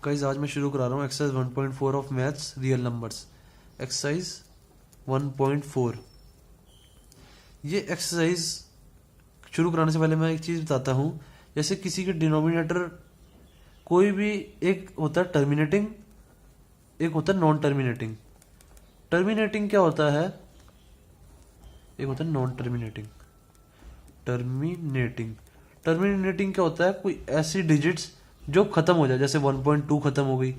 Guys आज मैं शुरू करा रहा हूँ exercise 1.4 of maths real numbers. Exercise 1.4। ये एक्सरसाइज शुरू कराने से पहले मैं एक चीज़ बताता हूँ। जैसे किसी के डिनोमिनेटर कोई भी एक होता है टर्मिनेटिंग, एक होता है नॉन टर्मिनेटिंग। टर्मिनेटिंग क्या होता है? एक होता है नॉन टर्मिनेटिंग। टर्मिनेटिंग टर्मिनेटिंग क्या होता है? कोई ऐसी डिजिट्स जो खत्म हो जाए, जैसे 1.2 खत्म हो गई,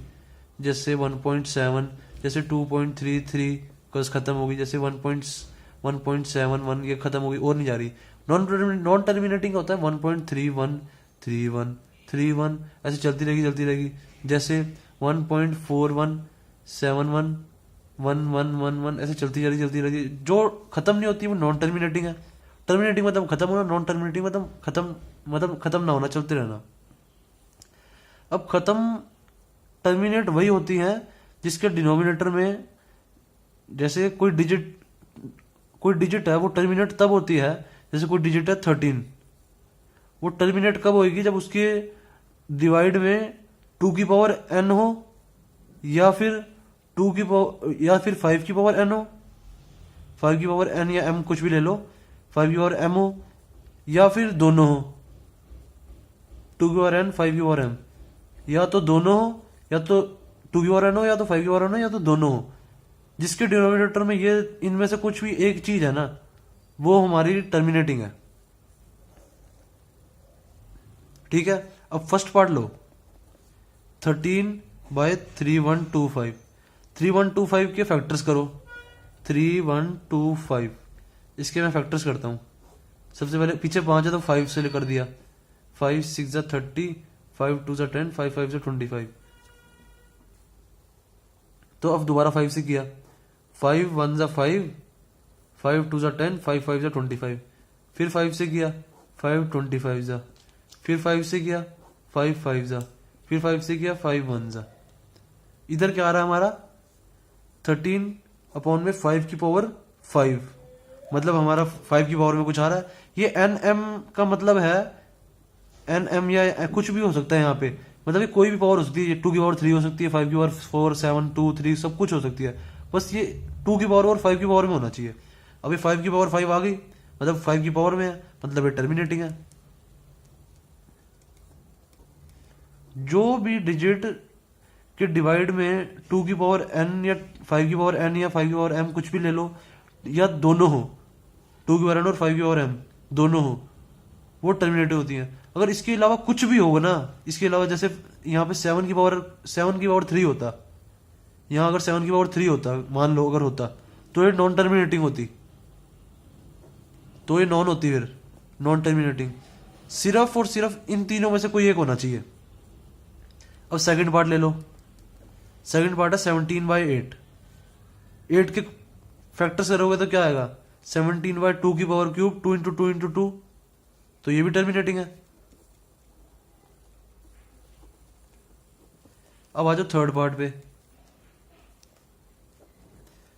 जैसे 1.7, जैसे 2.33 कस खत्म हो गई, जैसे 1.71 ये खत्म हो गई और नहीं जा रही। नॉन टर्मिनेटिंग होता है 1.31 31 31 ऐसे चलती रहेगी। जैसे 1.41 71 1111 ऐसे चलती रहेगी। जो खत्म नहीं होती वो नॉन टर्मिनेटिंग है। टर्मिनेटिंग मतलब खत्म होना, नॉन टर्मिनेटिंग मतलब खत्म ना होना, चलते रहना। अब खत्म टर्मिनेट वही होती है जिसके डिनोमिनेटर में जैसे कोई डिजिट है, वो टर्मिनेट तब होती है। जैसे कोई डिजिट है 13, वो टर्मिनेट कब होगी? जब उसके डिवाइड में 2 की पावर n हो, या फिर 2 की पावर, या फिर 5 की पावर n हो। 5 की पावर n या m कुछ भी ले लो, 5 की पावर m हो, या फिर दोनों हो। 2 की पावर n 5 की पावर m, या तो दोनों हो, या तो 2 की पावर n हो, या तो 5 की पावर n हो, या तो दोनों हो। जिसके डिनोमिनेटर में ये इनमें से कुछ भी एक चीज है ना, वो हमारी टर्मिनेटिंग है। ठीक है, अब फर्स्ट पार्ट लो। 13/3125 3125 के फैक्टर्स करो। 3125 इसके मैं फैक्टर्स करता हूं। सबसे पहले पीछे 5 है तो 5 से कर दिया। 5 6 30, 5 2 10, 5 5 25। तो अब दोबारा 5 से किया। 5 1 5, 5 2 10, 5 5 25। फिर 5 से किया, 5 25 जा। फिर 5 से किया, 5 5 जा। फिर 5 से किया, 5 1 जा। इधर क्या आ रहा है हमारा? 13 अपॉन में 5 की पावर 5, मतलब हमारा 5 की पावर में कुछ आ रहा है। ये एन एम का मतलब है, एन एम या कुछ भी हो सकता है यहाँ पे, मतलब ये कोई भी पावर हो सकती है। 2 की पावर 3 हो सकती है, 5 की पावर 4 7 2 3 सब कुछ हो सकती है। बस ये 2 की पावर और 5 की पावर में होना चाहिए। अभी 5 की पावर 5 आ गई, मतलब 5 की पावर में है, मतलब ये टर्मिनेटिंग है। जो भी डिजिट के डिवाइड में 2 की पावर n या 5 की पावर n या 5 की पावर m कुछ भी ले लो, या दोनों हो, 2 की पावर n और 5 की पावर m दोनों हो, वो टर्मिनेटिव होती है। अगर इसके अलावा कुछ भी होगा ना, इसके अलावा जैसे यहाँ पे 7 की पावर 3 होता, यहाँ अगर 7 की पावर 3 होता, मान लो अगर होता, तो ये नॉन टर्मिनेटिंग होती, तो ये नॉन होती, फिर नॉन टर्मिनेटिंग। सिर्फ और सिर्फ इन तीनों में से कोई एक होना चाहिए। अब सेकंड पार्ट ले लो। सेकंड पार्ट है 17/8। 8 के फैक्टर करोगे तो क्या आएगा? 17/2 की पावर क्यूब, 2 इंटू 2 इंटू 2, तो ये भी टर्मिनेटिंग है। अब आ जाओ थर्ड पार्ट पे।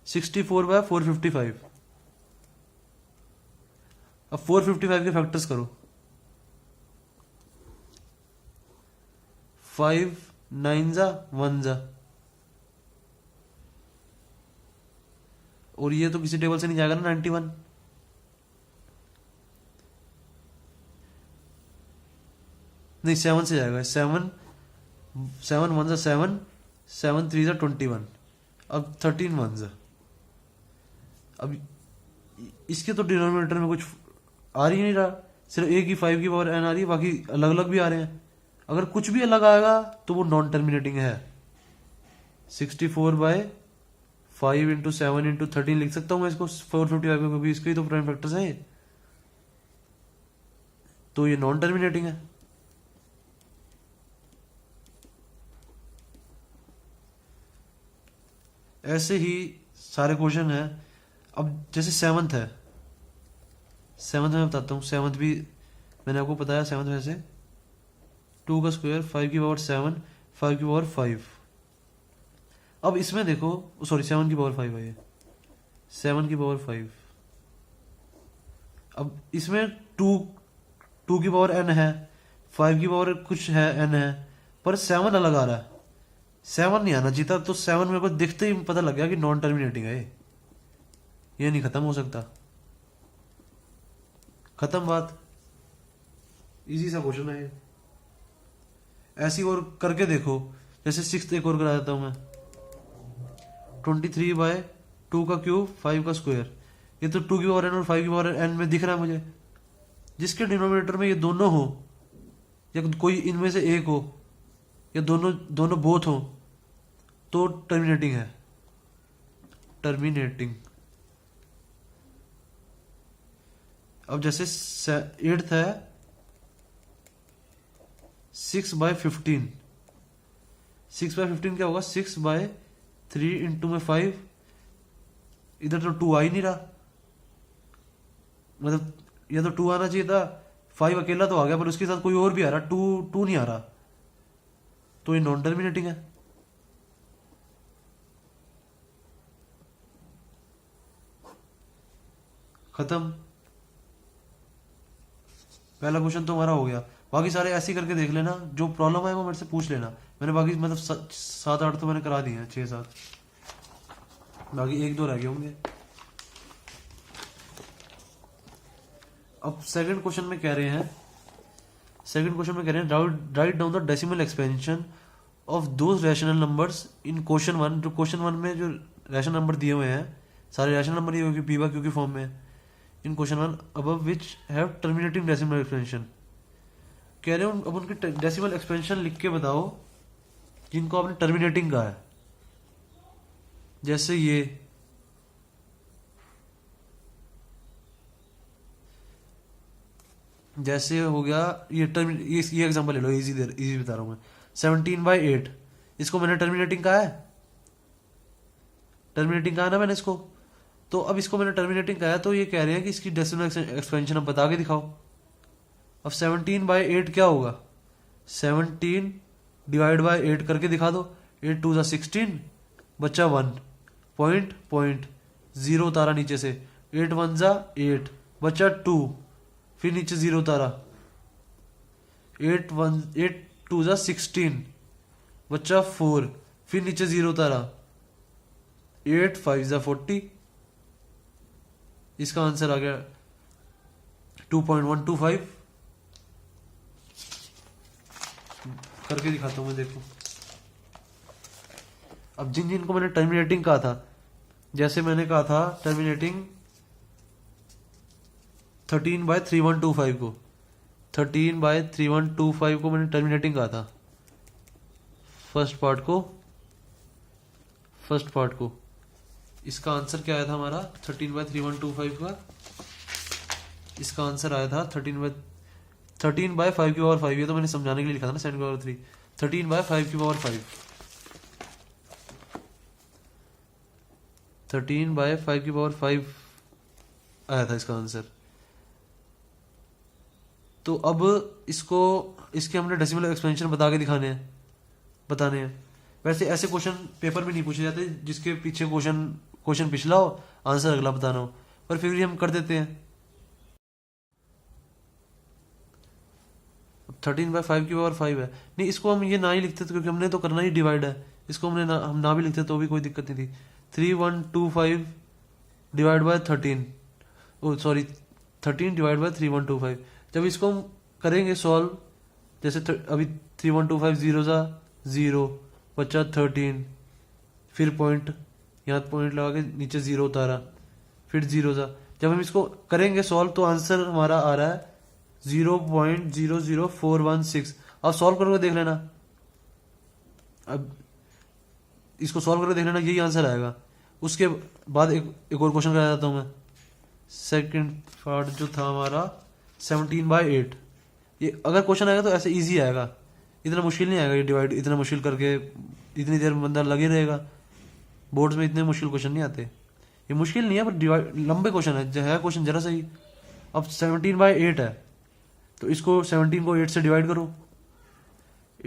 64/455। अब 455 के फैक्टर्स करो। 5 9 जा 1 जा, और ये तो किसी टेबल से नहीं जाएगा ना 91। नहीं 7 से जाएगा। 7 7 1 जा 7, 7 3 जा 21। अब 13 1 जा। अब इसके तो डिनोमिनेटर में कुछ आ रही नहीं रहा, सिर्फ एक ही 5 की पावर n आ रही है, बाकी अलग अलग भी आ रहे हैं। अगर कुछ भी अलग आएगा तो वो नॉन टर्मिनेटिंग है। 64/5 इंटू 7 इंटू 13 लिख सकता हूं मैं इसको 455 में, क्योंकि इसके ही तो प्राइम फैक्टर्स हैं, तो ये नॉन टर्मिनेटिंग है। ऐसे ही सारे क्वेश्चन हैं। अब जैसे सेवंथ है, सेवंथ में बताता हूँ। सेवंथ भी मैंने आपको बताया। सेवंथ में से 2 का स्क्वायर, 5 की पावर 7, 5 की पावर 5। अब इसमें देखो, सॉरी 7 की पावर 5 है, 7 की पावर 5। अब इसमें 2 की पावर n है, 5 की पावर कुछ है n है, पर 7 अलग आ रहा है। 7 नहीं आना चाहिए था, तो 7 मेरे को दिखते ही पता लग गया कि नॉन टर्मिनेटिंग है ये नहीं खत्म हो सकता। खत्म बात, इजी सा क्वेश्चन है ये। ऐसी और करके देखो, जैसे 6 एक और करा देता हूं मैं। 23/2 का क्यूब 5 का स्क्वायर, ये तो 2 की पावर n और 5 की पावर n में दिख रहा है मुझे। जिसके डिनोमिनेटर में ये दोनों हो, या कोई इनमें से एक हो, या दोनों दोनों बोथ हो, तो टर्मिनेटिंग है। टर्मिनेटिंग। अब जैसे 8th है 6/15। 6/15 क्या होगा? 6/3 इंटू में 5। इधर तो 2 आ ही नहीं रहा, मतलब ये तो 2 आना चाहिए था, 5 अकेला तो आ गया, पर उसके साथ कोई और भी आ रहा, 2 नहीं आ रहा, तो ये नॉन टर्मिनेटिंग है। खत्म। पहला क्वेश्चन तो हमारा हो गया। बाकी सारे ऐसे ही करके देख लेना, जो प्रॉब्लम है वो मेरे से पूछ लेना। मैंने बाकी मतलब 7-8 तो मैंने करा दिए हैं, 6-7, बाकी 1-2 रह गए होंगे। अब सेकंड क्वेश्चन में कह रहे हैं write down the decimal expansion of those rational numbers in question 1। जो क्वेश्चन 1 में जो रैशनल नंबर दिए हुए हैं, सारे रैशनल नंबर ये पी क्यू की फॉर्म में in question 1 above which have terminating decimal expansion. कह रहे हो अब उनके डेसिमल एक्सपेंशन लिख के बताओ जिनको आपने टर्मिनेटिंग कहा है। जैसे ये जैसे हो गया ये एग्जांपल ले लो, इजी बता रहा हूं मैं। 17/8, इसको मैंने टर्मिनेटिंग कहा है, टर्मिनेटिंग कहा ना मैंने इसको। तो अब इसको मैंने टर्मिनेटिंग कहा है, तो ये कह रहे हैं कि इसकी डेसिमल एक्सपेंशन अब बता के दिखाओ। अब 17/8 क्या होगा? 17 डिवाइड बाय 8 करके दिखा दो। 8 2 16, बच्चा 1, पॉइंट 0 उतारा नीचे से। 8 1 8, बच्चा 2, फिर नीचे 0 उतारा। 8 2 16, बच्चा 4, फिर नीचे 0 उतारा। 8 5 40, इसका आंसर आ गया 2.125। करके दिखाता हूं मैं, देखो। अब जिनको मैंने टर्मिनेटिंग कहा था, जैसे मैंने कहा था टर्मिनेटिंग 13/3125 को, 13/3125 को मैंने टर्मिनेटिंग कहा था। फर्स्ट पार्ट को इसका आंसर क्या आया था हमारा 13/3125 का? इसका आंसर आया था 13/5 की पावर 5। ये तो मैंने समझाने के लिए लिखा था ना, 7 की पावर 3। 13/5 की पावर 5, 13/5 की पावर 5 आया था इसका आंसर। तो अब इसके हमने डेसिमल एक्सपेंशन बताने हैं। वैसे ऐसे क्वेश्चन पेपर में नहीं पूछे जाते जिसके पीछे क्वेश्चन पिछला हो, आंसर अगला बताना हो, पर फिर भी हम कर देते हैं। 13/5 की पावर 5 है, नहीं इसको हम ये ना ही लिखते क्योंकि हमने तो करना ही डिवाइड है। इसको हम ना भी लिखते तो भी कोई दिक्कत नहीं थी। 3125 divide by 13, sorry 13 divide by 3125। जब इसको हम करेंगे सॉल्व, जैसे अभी 3125 0 बच्चा 13, फिर पॉइंट, यहाँ पॉइंट लगा के नीचे 0 उतारा, फिर 0 जब हम इसको करेंगे सॉल्व तो आंसर हमारा आ रहा है 0.00416। अब सॉल्व करके देख लेना, अब इसको सॉल्व करके देख लेना, यही आंसर आएगा। उसके बाद एक और क्वेश्चन करा जाता हूं मैं। सेकंड पार्ट जो था हमारा 17/8, ये अगर क्वेश्चन आएगा तो ऐसे इजी आएगा, इतना मुश्किल नहीं आएगा। ये डिवाइड इतना मुश्किल करके इतनी देर बंदा लगे रहेगा। बोर्ड्स में इतने मुश्किल क्वेश्चन नहीं आते, ये मुश्किल नहीं है, पर डिवाइड लंबे क्वेश्चन है क्वेश्चन जरा सही। अब 17/8 है, तो इसको 17 को 8 से डिवाइड करो।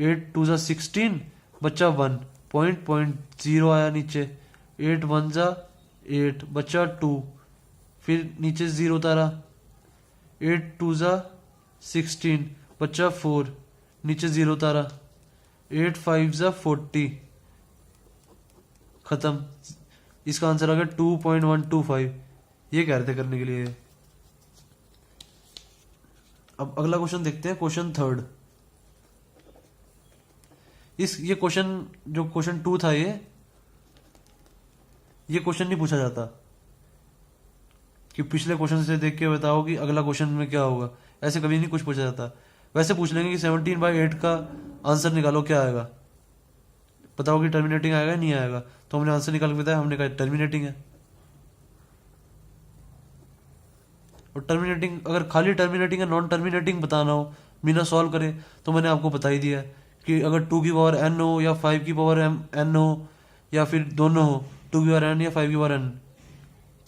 8 2 16, बच्चा 1, पॉइंट 0 आया नीचे। 8 1 8, बच्चा 2, फिर नीचे 0 उतारा। 8 2 16, बच्चा 4, नीचे 0 उतारा। 8 5 40, खत्म। इसका आंसर आ गया 2.125। ये कह रहे थे करने के लिए। अब अगला क्वेश्चन देखते हैं, क्वेश्चन थर्ड। ये क्वेश्चन जो क्वेश्चन 2 था, ये क्वेश्चन नहीं पूछा जाता कि पिछले क्वेश्चन से देख के बताओ कि अगला क्वेश्चन में क्या होगा, ऐसे कभी नहीं कुछ पूछा जाता। वैसे पूछ लेंगे कि 17/8 का आंसर निकालो, क्या आएगा, बताओ कि टर्मिनेटिंग आएगा नहीं आएगा। तो हमने आंसर निकाल के बताया, हमने कहा टर्मिनेटिंग है। और टर्मिनेटिंग, अगर खाली टर्मिनेटिंग या नॉन टर्मिनेटिंग बताना हो बिना सॉल्व करे, तो मैंने आपको बता ही दिया कि अगर 2 की पावर n हो या 5 की पावर n हो या फिर दोनों हो, 2 की पावर n या 5 की पावर n,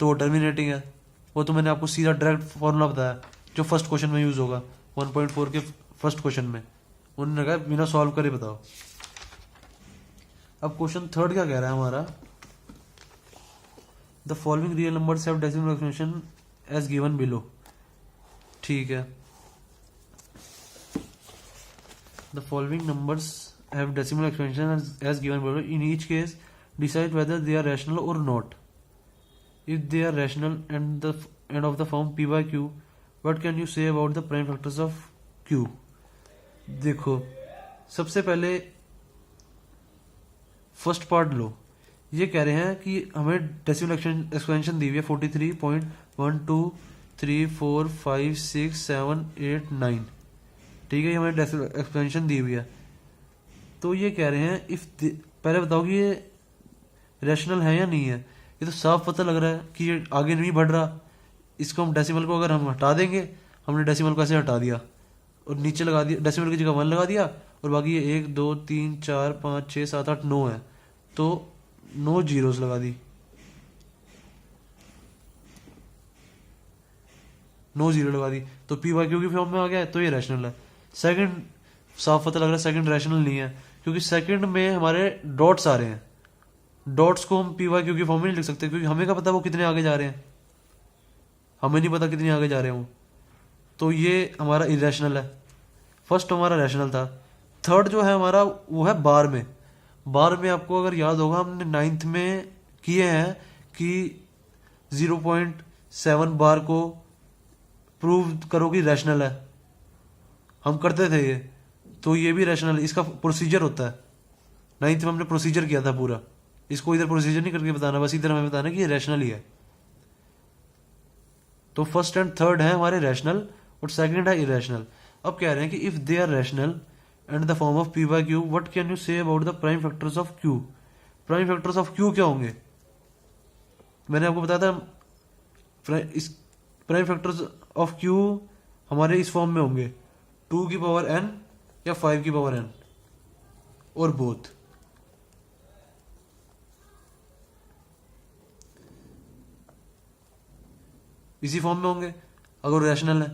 तो वो टर्मिनेटिंग है। वो तो मैंने आपको सीधा डायरेक्ट फॉर्मूला बताया जो फर्स्ट क्वेश्चन में यूज होगा, 1.4 के फर्स्ट क्वेश्चन में। उन्होंने कहा बिना सॉल्व करे बताओ। अब क्वेश्चन थर्ड क्या कह रहा है हमारा, the following real numbers have decimal expression as given below. ठीक है, the following numbers have decimal expression as given below. In each case decide whether they are rational और not. If they are rational and of the form p by q, what can you say about the prime factors of q? देखो, सबसे पहले first part लो। ये कह रहे हैं कि हमें डेसिमल एक्सपेंशन दी हुई है 43.123456789। ठीक है, ये हमें डेसिमल एक्सपेंशन दी हुई है। तो ये कह रहे हैं पहले बताओ कि ये रैशनल है या नहीं है। ये तो साफ पता लग रहा है कि ये आगे नहीं बढ़ रहा। इसको हम डेसिमल को अगर हम हटा देंगे, हमने डेसिमल को ऐसे हटा दिया और नीचे लगा दिया, डेसिमल की जगह 1 लगा दिया, और बाकी ये 1 2 3 4 5 6 7 8 9 है, तो 9 जीरोस लगा दी, 9 जीरो लगा दी, तो पी वाई क्यू की फॉर्म में आ गया, तो ये रैशनल है। सेकंड साफ पता लग रहा है सेकंड रैशनल नहीं है, क्योंकि सेकंड में हमारे डॉट्स आ रहे हैं। डॉट्स को हम पी वाई क्यू की फॉर्म में नहीं लिख सकते, क्योंकि हमें क्या पता वो कितने आगे जा रहे हैं, हमें नहीं पता कितने आगे जा रहे हैं वो। तो ये हमारा इरेशनल है। फर्स्ट हमारा रैशनल था। थर्ड जो है हमारा वो है बार में। बार में आपको अगर याद होगा हमने 9th में किए हैं कि 0.7 बार को प्रूव करो कि रैशनल है, हम करते थे ये। तो ये भी रैशनल, इसका प्रोसीजर होता है। 9th में हमने प्रोसीजर किया था पूरा। इसको इधर प्रोसीजर नहीं करके बताना, बस इधर हमें बताना कि ये रैशनल ही है। तो फर्स्ट एंड थर्ड है हमारे रैशनल और सेकंड है इरेशनल। अब कह रहे हैं कि if they are rational and the form of P by Q, what can you say about the prime factors of Q. Prime factors of Q क्या होंगे, मैंने आपको बताया था। इस प्राइम फैक्टर्स ऑफ क्यू हमारे इस फॉर्म में होंगे 2 की पावर n या 5 की पावर n और बोथ। इसी फॉर्म में होंगे अगर रैशनल है।